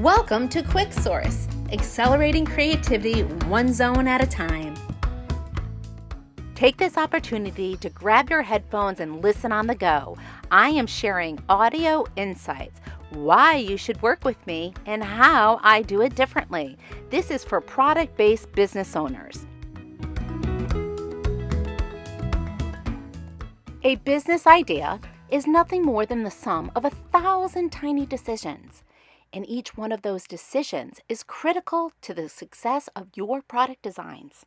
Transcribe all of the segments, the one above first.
Welcome to Quick Source, accelerating creativity one zone at a time. Take this opportunity to grab your headphones and listen on the go. I am sharing audio insights, why you should work with me, and how I do it differently. This is for product-based business owners. A business idea is nothing more than the sum of 1,000 tiny decisions. And each one of those decisions is critical to the success of your product designs.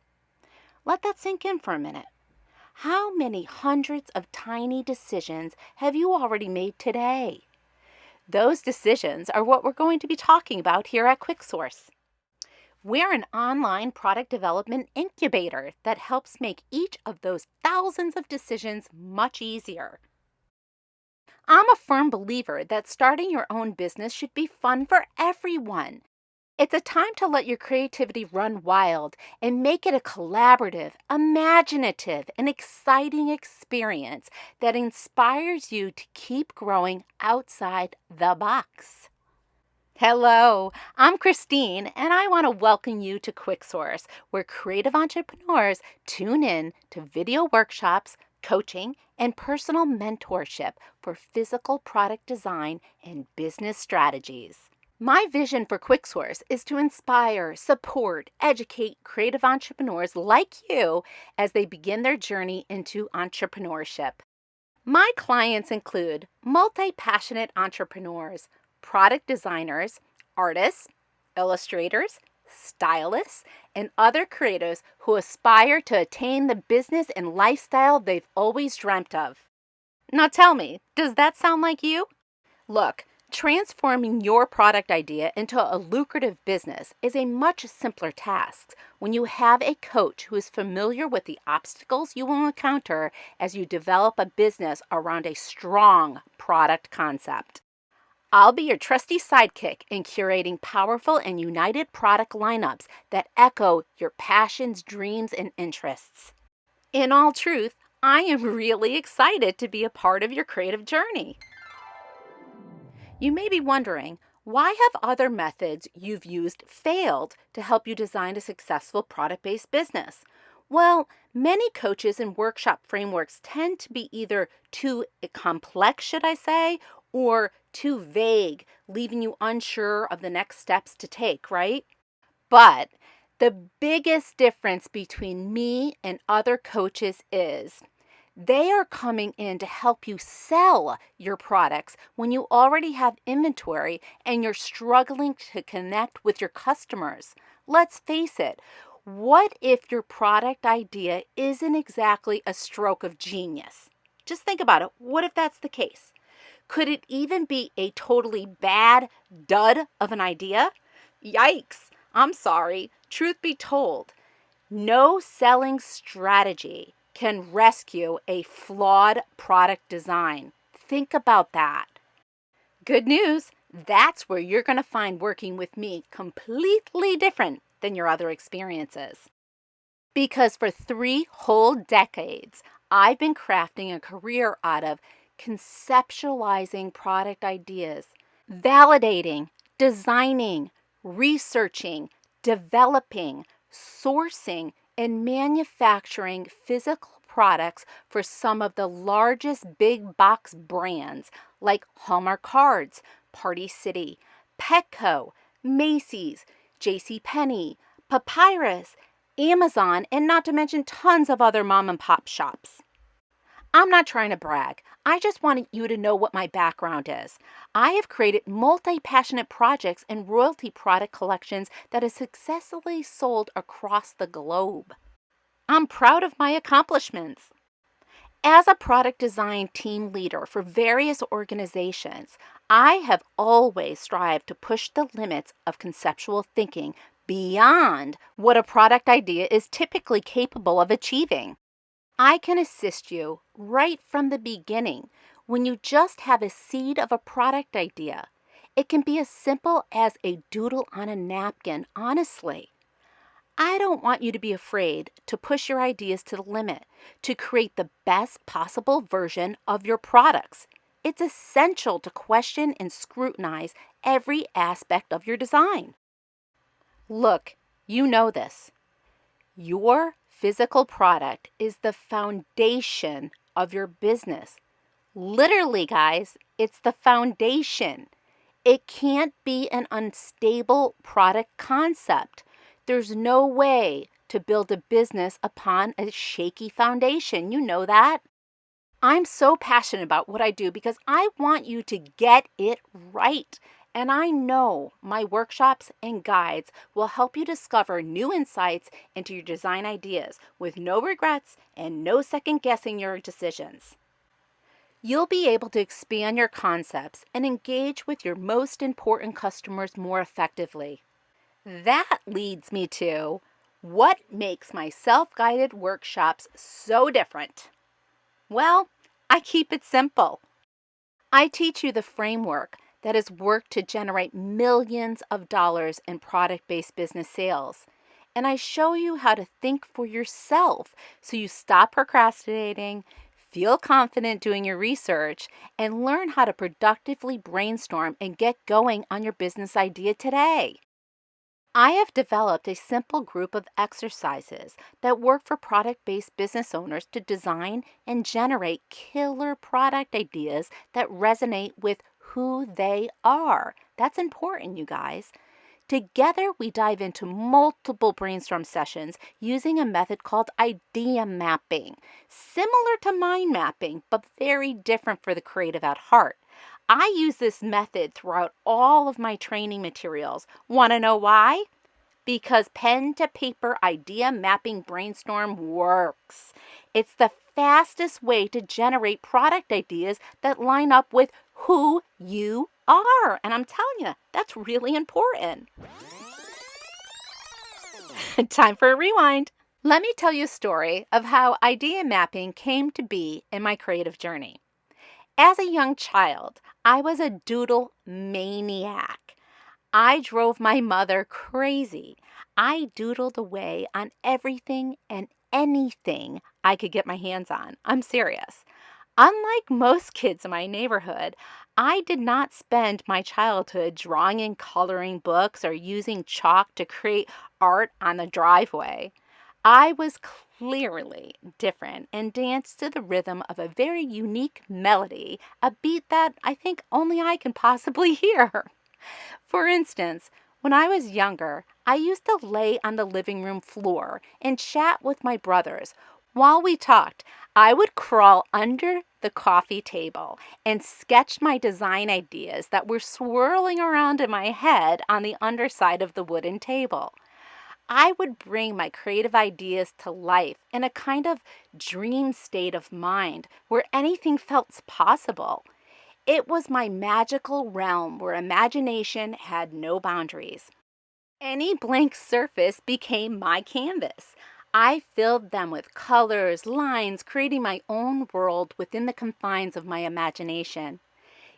Let that sink in for a minute. How many hundreds of tiny decisions have you already made today? Those decisions are what we're going to be talking about here at QuickSource. We're an online product development incubator that helps make each of those thousands of decisions much easier. I'm a firm believer that starting your own business should be fun for everyone. It's a time to let your creativity run wild and make it a collaborative, imaginative, and exciting experience that inspires you to keep growing outside the box. Hello, I'm Christine, and I want to welcome you to QuickSource, where creative entrepreneurs tune in to video workshops, coaching, and personal mentorship for physical product design and business strategies. My vision for QuickSource is to inspire, support, educate creative entrepreneurs like you as they begin their journey into entrepreneurship. My clients include multi-passionate entrepreneurs, product designers, artists, illustrators, stylists, and other creatives who aspire to attain the business and lifestyle they've always dreamt of. Now tell me, does that sound like you? Look, transforming your product idea into a lucrative business is a much simpler task when you have a coach who is familiar with the obstacles you will encounter as you develop a business around a strong product concept. I'll be your trusty sidekick in curating powerful and united product lineups that echo your passions, dreams, and interests. In all truth, I am really excited to be a part of your creative journey. You may be wondering, why have other methods you've used failed to help you design a successful product-based business? Well, many coaches and workshop frameworks tend to be either too complex, should I say, or too vague, leaving you unsure of the next steps to take, right? But the biggest difference between me and other coaches is they are coming in to help you sell your products when you already have inventory and you're struggling to connect with your customers. Let's face it, what if your product idea isn't exactly a stroke of genius? Just think about it. What if that's the case? Could it even be a totally bad dud of an idea? Yikes! I'm sorry. Truth be told, no selling strategy can rescue a flawed product design. Think about that. Good news, that's where you're going to find working with me completely different than your other experiences. Because for 3 whole decades, I've been crafting a career out of conceptualizing product ideas, validating, designing, researching, developing, sourcing, and manufacturing physical products for some of the largest big box brands like Hallmark Cards, Party City, Petco, Macy's, JCPenney, Papyrus, Amazon, and not to mention tons of other mom and pop shops. I'm not trying to brag. I just wanted you to know what my background is. I have created multi-passionate projects and royalty product collections that have successfully sold across the globe. I'm proud of my accomplishments. As a product design team leader for various organizations, I have always strived to push the limits of conceptual thinking beyond what a product idea is typically capable of achieving. I can assist you right from the beginning when you just have a seed of a product idea. It can be as simple as a doodle on a napkin, honestly. I don't want you to be afraid to push your ideas to the limit, to create the best possible version of your products. It's essential to question and scrutinize every aspect of your design. Look, you know this. Your physical product is the foundation of your business. Literally, guys, it's the foundation. It can't be an unstable product concept. There's no way to build a business upon a shaky foundation. You know that. I'm so passionate about what I do because I want you to get it right. And I know my workshops and guides will help you discover new insights into your design ideas with no regrets and no second guessing your decisions. You'll be able to expand your concepts and engage with your most important customers more effectively. That leads me to what makes my self-guided workshops so different. Well, I keep it simple. I teach you the framework that has worked to generate millions of dollars in product-based business sales. And I show you how to think for yourself so you stop procrastinating, feel confident doing your research, and learn how to productively brainstorm and get going on your business idea today. I have developed a simple group of exercises that work for product-based business owners to design and generate killer product ideas that resonate with who they are. That's important, you guys. Together, we dive into multiple brainstorm sessions using a method called idea mapping, similar to mind mapping, but very different for the creative at heart. I use this method throughout all of my training materials. Want to know why? Because pen to paper idea mapping brainstorm works. It's the fastest way to generate product ideas that line up with who you are. And I'm telling you, that's really important. Time for a rewind. Let me tell you a story of how idea mapping came to be in my creative journey. As a young child, I was a doodle maniac. I drove my mother crazy. I doodled away on everything and anything I could get my hands on. I'm serious. Unlike most kids in my neighborhood, I did not spend my childhood drawing and coloring books or using chalk to create art on the driveway. I was clearly different and danced to the rhythm of a very unique melody, a beat that I think only I can possibly hear. For instance, when I was younger, I used to lay on the living room floor and chat with my brothers. While we talked, I would crawl under the coffee table and sketch my design ideas that were swirling around in my head on the underside of the wooden table. I would bring my creative ideas to life in a kind of dream state of mind where anything felt possible. It was my magical realm where imagination had no boundaries. Any blank surface became my canvas. I filled them with colors, lines, creating my own world within the confines of my imagination.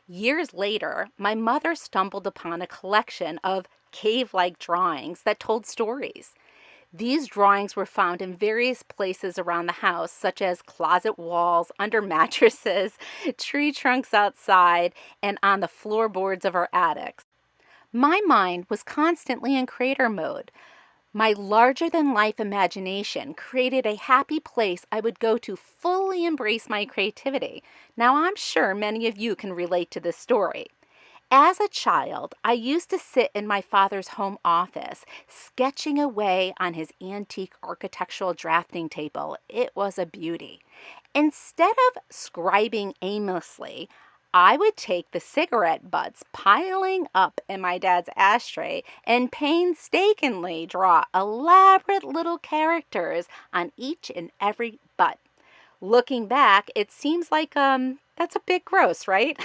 Years later, my mother stumbled upon a collection of cave-like drawings that told stories. These drawings were found in various places around the house, such as closet walls, under mattresses, tree trunks outside, and on the floorboards of our attics. My mind was constantly in creator mode. My larger-than-life imagination created a happy place I would go to fully embrace my creativity. Now, I'm sure many of you can relate to this story. As a child, I used to sit in my father's home office, sketching away on his antique architectural drafting table. It was a beauty. Instead of scribing aimlessly, I would take the cigarette butts piling up in my dad's ashtray and painstakingly draw elaborate little characters on each and every butt. Looking back, it seems like, that's a bit gross, right?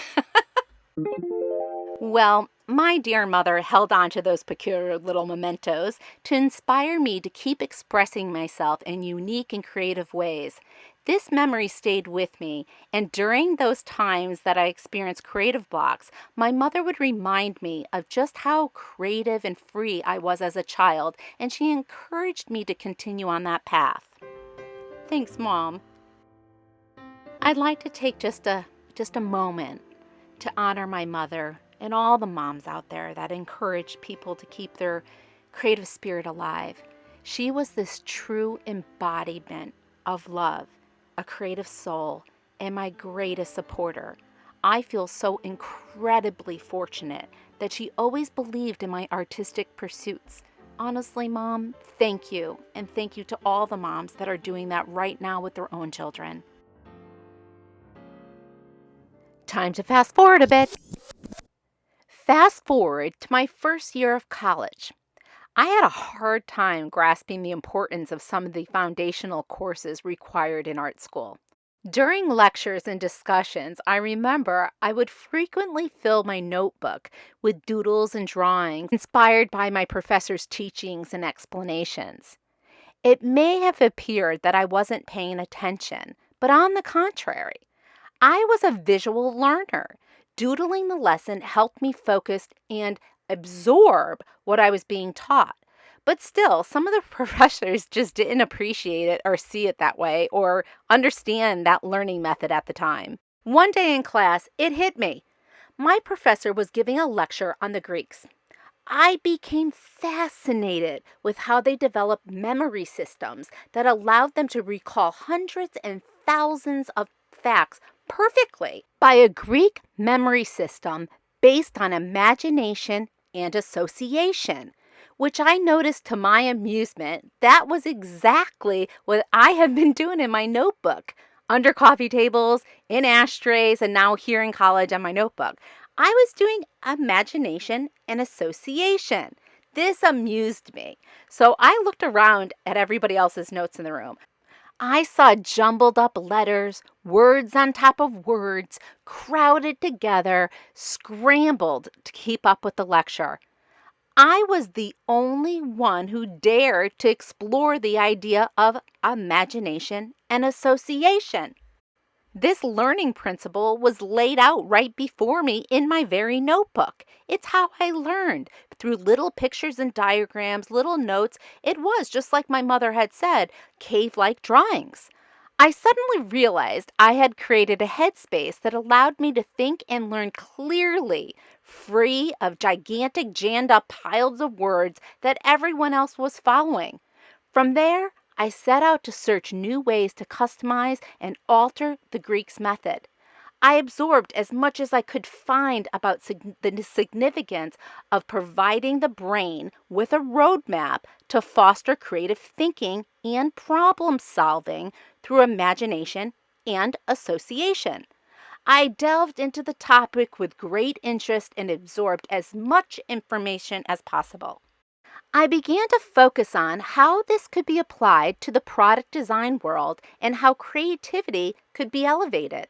Well, my dear mother held on to those peculiar little mementos to inspire me to keep expressing myself in unique and creative ways. This memory stayed with me, and during those times that I experienced creative blocks, my mother would remind me of just how creative and free I was as a child, and she encouraged me to continue on that path. Thanks, Mom. I'd like to take just a moment to honor my mother and all the moms out there that encourage people to keep their creative spirit alive. She was this true embodiment of love, a creative soul, and my greatest supporter. I feel so incredibly fortunate that she always believed in my artistic pursuits. Honestly, Mom, thank you. And thank you to all the moms that are doing that right now with their own children. Time to fast forward a bit. Fast forward to my first year of college. I had a hard time grasping the importance of some of the foundational courses required in art school. During lectures and discussions, I remember I would frequently fill my notebook with doodles and drawings inspired by my professor's teachings and explanations. It may have appeared that I wasn't paying attention, but on the contrary, I was a visual learner. Doodling the lesson helped me focus and absorb what I was being taught. But still, some of the professors just didn't appreciate it or see it that way or understand that learning method at the time. One day in class, it hit me. My professor was giving a lecture on the Greeks. I became fascinated with how they developed memory systems that allowed them to recall hundreds and thousands of facts perfectly by a Greek memory system based on imagination and association, which I noticed to my amusement, that was exactly what I have been doing in my notebook, under coffee tables, in ashtrays, and now here in college on my notebook. I was doing imagination and association. This amused me. So I looked around at everybody else's notes in the room. I saw jumbled up letters, words on top of words, crowded together, scrambled to keep up with the lecture. I was the only one who dared to explore the idea of imagination and association. This learning principle was laid out right before me in my very notebook. It's how I learned, through little pictures and diagrams, little notes. It was, just like my mother had said, cave-like drawings. I suddenly realized I had created a headspace that allowed me to think and learn clearly, free of gigantic jammed-up piles of words that everyone else was following. From there, I set out to search new ways to customize and alter the Greeks' method. I absorbed as much as I could find about the significance of providing the brain with a roadmap to foster creative thinking and problem solving through imagination and association. I delved into the topic with great interest and absorbed as much information as possible. I began to focus on how this could be applied to the product design world and how creativity could be elevated.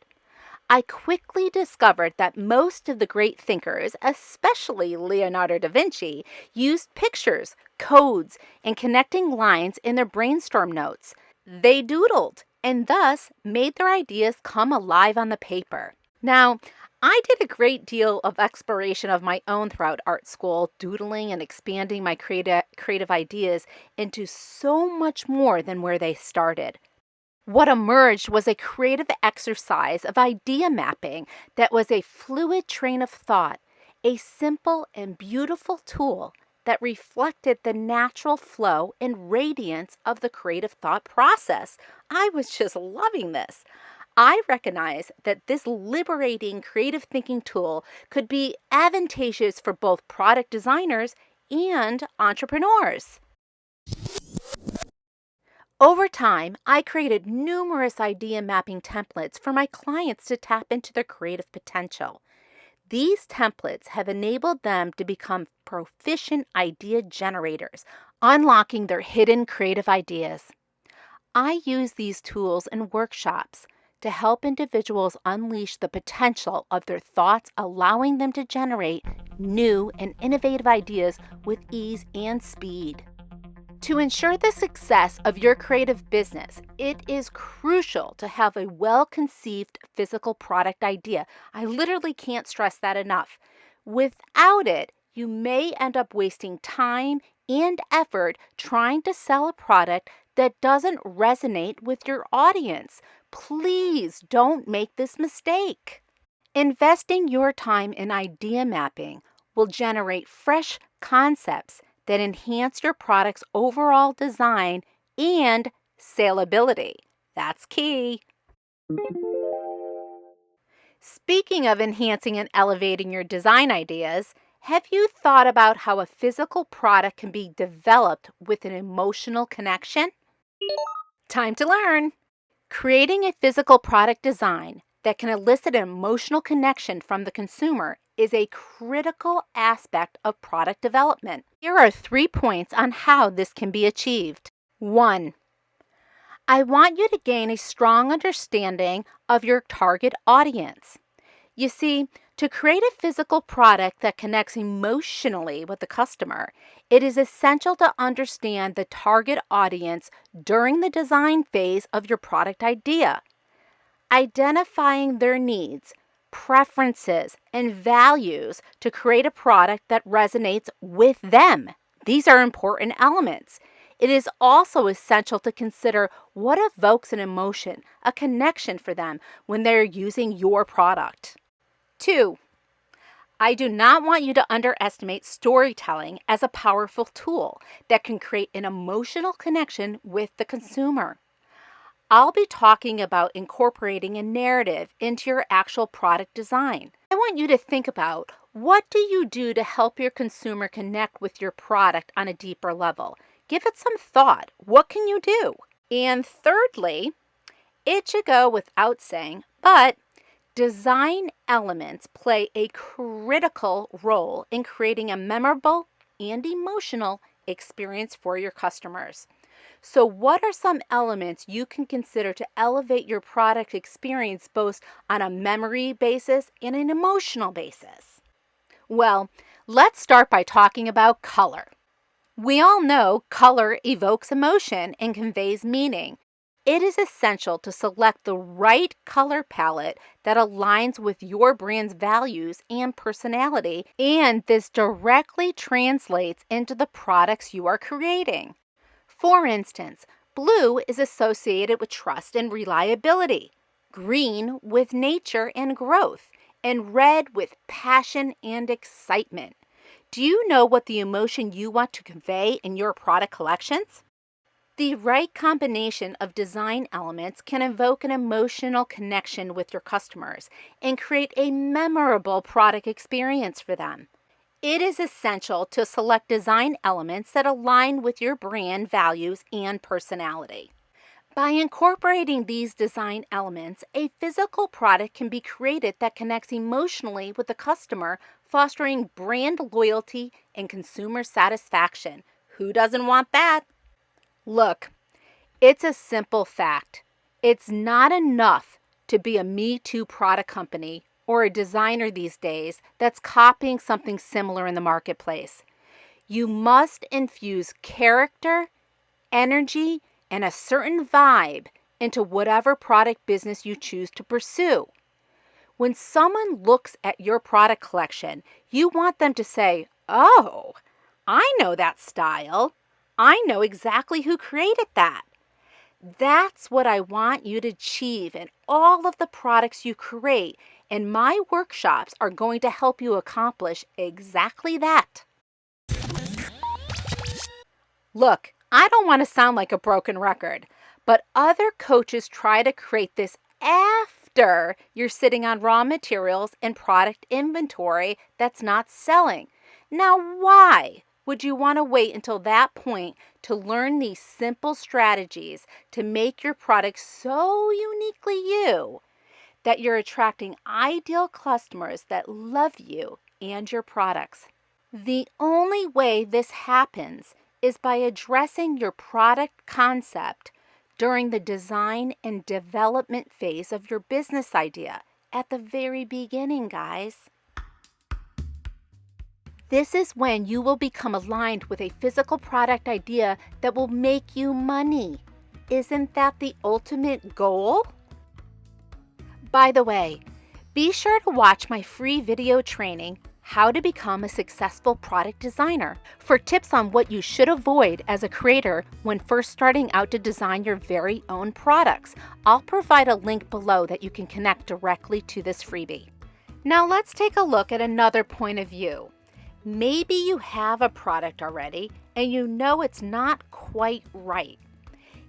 I quickly discovered that most of the great thinkers, especially Leonardo da Vinci, used pictures, codes, and connecting lines in their brainstorm notes. They doodled and thus made their ideas come alive on the paper. Now, I did a great deal of exploration of my own throughout art school, doodling and expanding my creative ideas into so much more than where they started. What emerged was a creative exercise of idea mapping that was a fluid train of thought, a simple and beautiful tool that reflected the natural flow and radiance of the creative thought process. I was just loving this. I recognize that this liberating creative thinking tool could be advantageous for both product designers and entrepreneurs. Over time, I created numerous idea mapping templates for my clients to tap into their creative potential. These templates have enabled them to become proficient idea generators, unlocking their hidden creative ideas. I use these tools in workshops to help individuals unleash the potential of their thoughts, allowing them to generate new and innovative ideas with ease and speed. To ensure the success of your creative business, it is crucial to have a well-conceived physical product idea. I literally can't stress that enough. Without it, you may end up wasting time and effort trying to sell a product that doesn't resonate with your audience. Please don't make this mistake. Investing your time in idea mapping will generate fresh concepts that enhance your product's overall design and salability. That's key. Speaking of enhancing and elevating your design ideas, have you thought about how a physical product can be developed with an emotional connection? Time to learn. Creating a physical product design that can elicit an emotional connection from the consumer is a critical aspect of product development. Here are 3 points on how this can be achieved. 1. I want you to gain a strong understanding of your target audience. You see, to create a physical product that connects emotionally with the customer, it is essential to understand the target audience during the design phase of your product idea. Identifying their needs, preferences, and values to create a product that resonates with them. These are important elements. It is also essential to consider what evokes an emotion, a connection for them when they're using your product. 2. I do not want you to underestimate storytelling as a powerful tool that can create an emotional connection with the consumer. I'll be talking about incorporating a narrative into your actual product design. I want you to think about, what do you do to help your consumer connect with your product on a deeper level? Give it some thought. What can you do? And thirdly, it should go without saying, but design elements play a critical role in creating a memorable and emotional experience for your customers. So what are some elements you can consider to elevate your product experience both on a memory basis and an emotional basis? Well, let's start by talking about color. We all know color evokes emotion and conveys meaning. It is essential to select the right color palette that aligns with your brand's values and personality, and this directly translates into the products you are creating. For instance, blue is associated with trust and reliability, green with nature and growth, and red with passion and excitement. Do you know what the emotion you want to convey in your product collections? The right combination of design elements can evoke an emotional connection with your customers and create a memorable product experience for them. It is essential to select design elements that align with your brand values and personality. By incorporating these design elements, a physical product can be created that connects emotionally with the customer, fostering brand loyalty and consumer satisfaction. Who doesn't want that? Look, it's a simple fact. It's not enough to be a Me Too product company or a designer these days that's copying something similar in the marketplace. You must infuse character, energy, and a certain vibe into whatever product business you choose to pursue. When someone looks at your product collection, you want them to say, "Oh, I know that style. I know exactly who created that." That's what I want you to achieve in all of the products you create, and my workshops are going to help you accomplish exactly that. Look, I don't want to sound like a broken record, but other coaches try to create this after you're sitting on raw materials and product inventory that's not selling. Now, why would you want to wait until that point to learn these simple strategies to make your product so uniquely you that you're attracting ideal customers that love you and your products? The only way this happens is by addressing your product concept during the design and development phase of your business idea at the very beginning, guys. This is when you will become aligned with a physical product idea that will make you money. Isn't that the ultimate goal? By the way, be sure to watch my free video training, How to Become a Successful Product Designer, for tips on what you should avoid as a creator when first starting out to design your very own products. I'll provide a link below that you can connect directly to this freebie. Now let's take a look at another point of view. Maybe you have a product already and you know it's not quite right.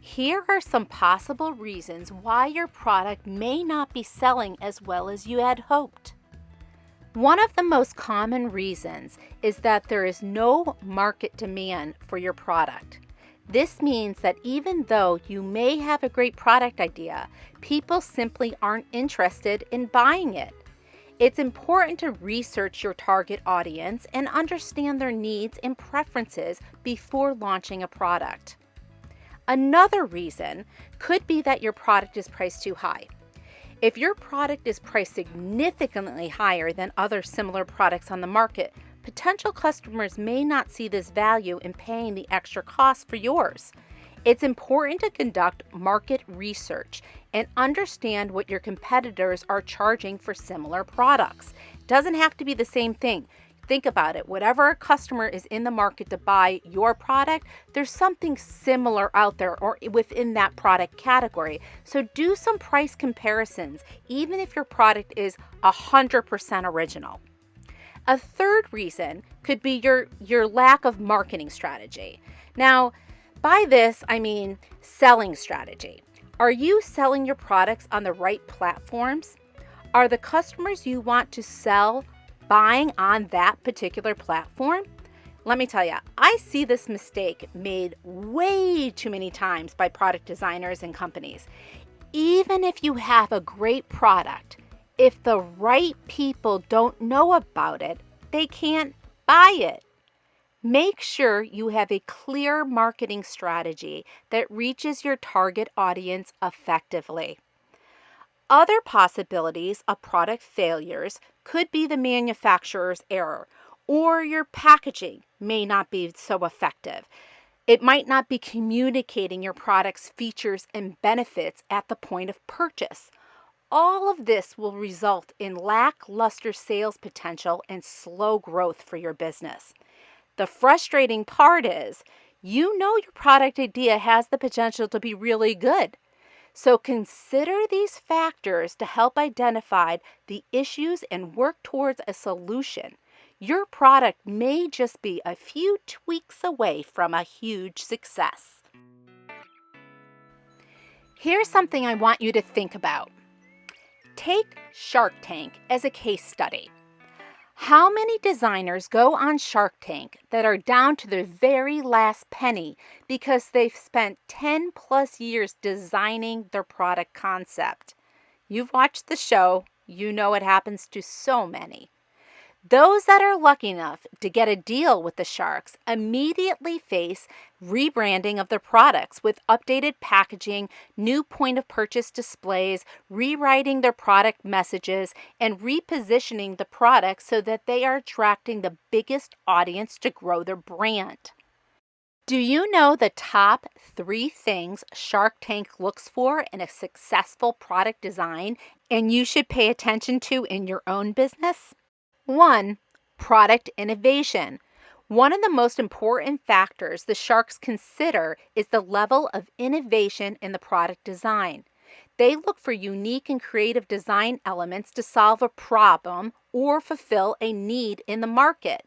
Here are some possible reasons why your product may not be selling as well as you had hoped. One of the most common reasons is that there is no market demand for your product. This means that even though you may have a great product idea, people simply aren't interested in buying it. It's important to research your target audience and understand their needs and preferences before launching a product. Another reason could be that your product is priced too high. If your product is priced significantly higher than other similar products on the market, potential customers may not see this value in paying the extra cost for yours. It's important to conduct market research and understand what your competitors are charging for similar products. It doesn't have to be the same thing. Think about it. Whatever a customer is in the market to buy your product, there's something similar out there or within that product category. So do some price comparisons, even if your product is 100% original. A third reason could be your lack of marketing strategy. Now, by this, I mean selling strategy. Are you selling your products on the right platforms? Are the customers you want to sell buying on that particular platform? Let me tell you, I see this mistake made way too many times by product designers and companies. Even if you have a great product, if the right people don't know about it, they can't buy it. Make sure you have a clear marketing strategy that reaches your target audience effectively. Other possibilities of product failures could be the manufacturer's error, or your packaging may not be so effective. It might not be communicating your product's features and benefits at the point of purchase. All of this will result in lackluster sales potential and slow growth for your business. The frustrating part is, you know your product idea has the potential to be really good. So consider these factors to help identify the issues and work towards a solution. Your product may just be a few tweaks away from a huge success. Here's something I want you to think about. Take Shark Tank as a case study. How many designers go on Shark Tank that are down to their very last penny because they've spent 10 plus years designing their product concept? You've watched the show, you know it happens to so many. Those that are lucky enough to get a deal with the Sharks immediately face rebranding of their products with updated packaging, new point of purchase displays, rewriting their product messages, and repositioning the products so that they are attracting the biggest audience to grow their brand. Do you know the top 3 things Shark Tank looks for in a successful product design and you should pay attention to in your own business? 1. Product innovation. One of the most important factors the Sharks consider is the level of innovation in the product design. They look for unique and creative design elements to solve a problem or fulfill a need in the market.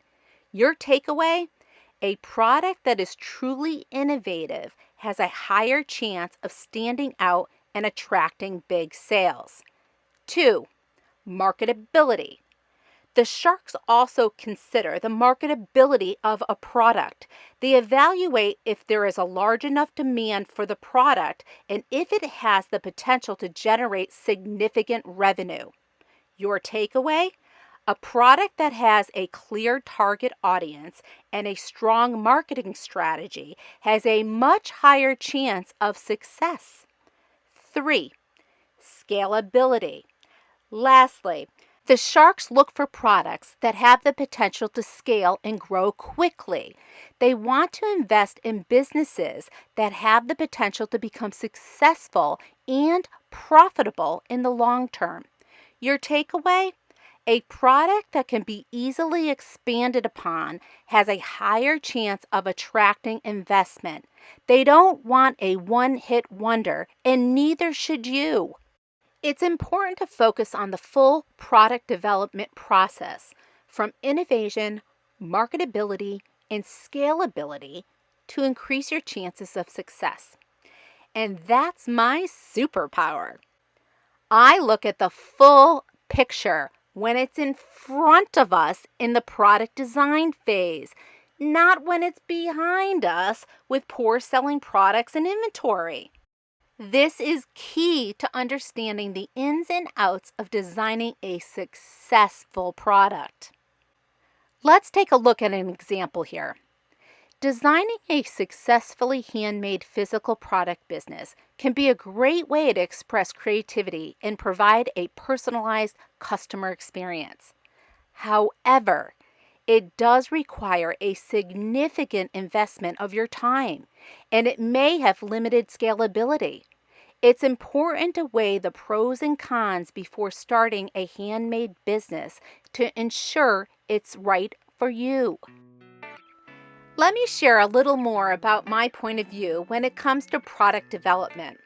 Your takeaway? A product that is truly innovative has a higher chance of standing out and attracting big sales. 2. Marketability. The Sharks also consider the marketability of a product. They evaluate if there is a large enough demand for the product and if it has the potential to generate significant revenue. Your takeaway? A product that has a clear target audience and a strong marketing strategy has a much higher chance of success. 3. Scalability. Lastly, the Sharks look for products that have the potential to scale and grow quickly. They want to invest in businesses that have the potential to become successful and profitable in the long term. Your takeaway? A product that can be easily expanded upon has a higher chance of attracting investment. They don't want a one-hit wonder, and neither should you. It's important to focus on the full product development process, from innovation, marketability, and scalability to increase your chances of success. And that's my superpower. I look at the full picture when it's in front of us in the product design phase, not when it's behind us with poor selling products and inventory. This is key to understanding the ins and outs of designing a successful product. Let's take a look at an example here. Designing a successfully handmade physical product business can be a great way to express creativity and provide a personalized customer experience. However, it does require a significant investment of your time, and it may have limited scalability. It's important to weigh the pros and cons before starting a handmade business to ensure it's right for you. Let me share a little more about my point of view when it comes to product development.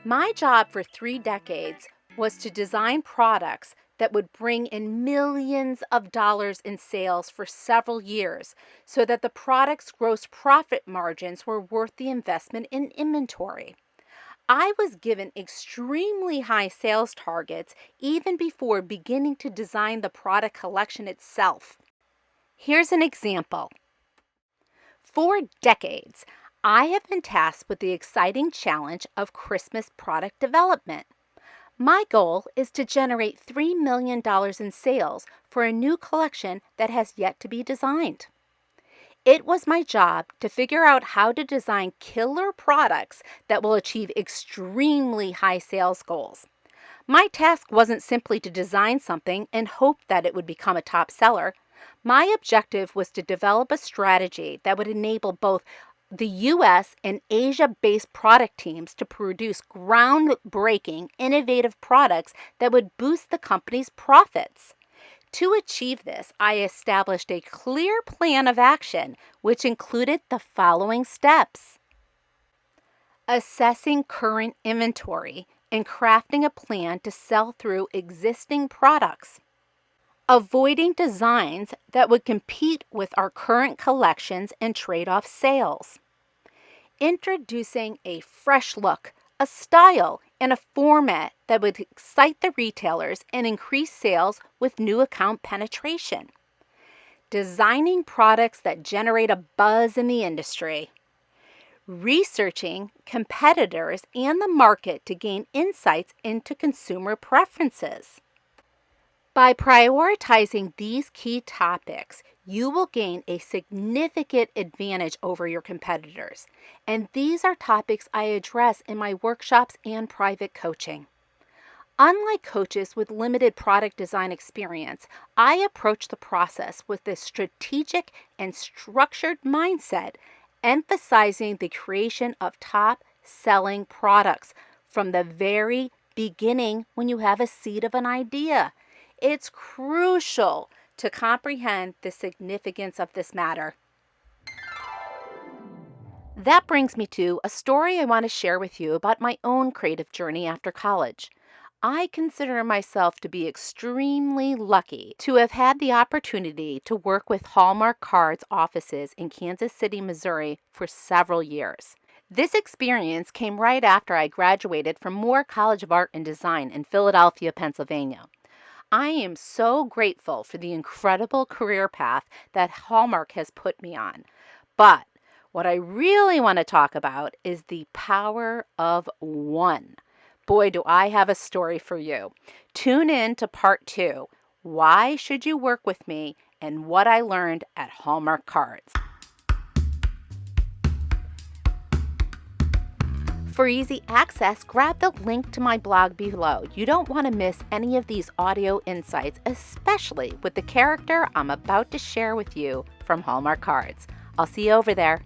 My job for 3 decades was to design products that would bring in millions of dollars in sales for several years so that the product's gross profit margins were worth the investment in inventory. I was given extremely high sales targets even before beginning to design the product collection itself. Here's an example. For decades, I have been tasked with the exciting challenge of Christmas product development. My goal is to generate $3 million in sales for a new collection that has yet to be designed. It was my job to figure out how to design killer products that will achieve extremely high sales goals. My task wasn't simply to design something and hope that it would become a top seller. My objective was to develop a strategy that would enable both the U.S. and Asia-based product teams to produce groundbreaking, innovative products that would boost the company's profits. To achieve this, I established a clear plan of action, which included the following steps: assessing current inventory and crafting a plan to sell through existing products, avoiding designs that would compete with our current collections and trade off sales, introducing a fresh look, a style, and a format that would excite the retailers and increase sales with new account penetration, designing products that generate a buzz in the industry, researching competitors and the market to gain insights into consumer preferences. By prioritizing these key topics, you will gain a significant advantage over your competitors, and these are topics I address in my workshops and private coaching. Unlike coaches with limited product design experience, I approach the process with a strategic and structured mindset, emphasizing the creation of top-selling products from the very beginning when you have a seed of an idea. It's crucial to comprehend the significance of this matter. That brings me to a story I want to share with you about my own creative journey after college. I consider myself to be extremely lucky to have had the opportunity to work with Hallmark Cards offices in Kansas City, Missouri for several years. This experience came right after I graduated from Moore College of Art and Design in Philadelphia, Pennsylvania. I am so grateful for the incredible career path that Hallmark has put me on. But what I really want to talk about is the power of one. Boy, do I have a story for you. Tune in to part 2. Why should you work with me and what I learned at Hallmark Cards. For easy access, grab the link to my blog below. You don't want to miss any of these audio insights, especially with the character I'm about to share with you from Hallmark Cards. I'll see you over there.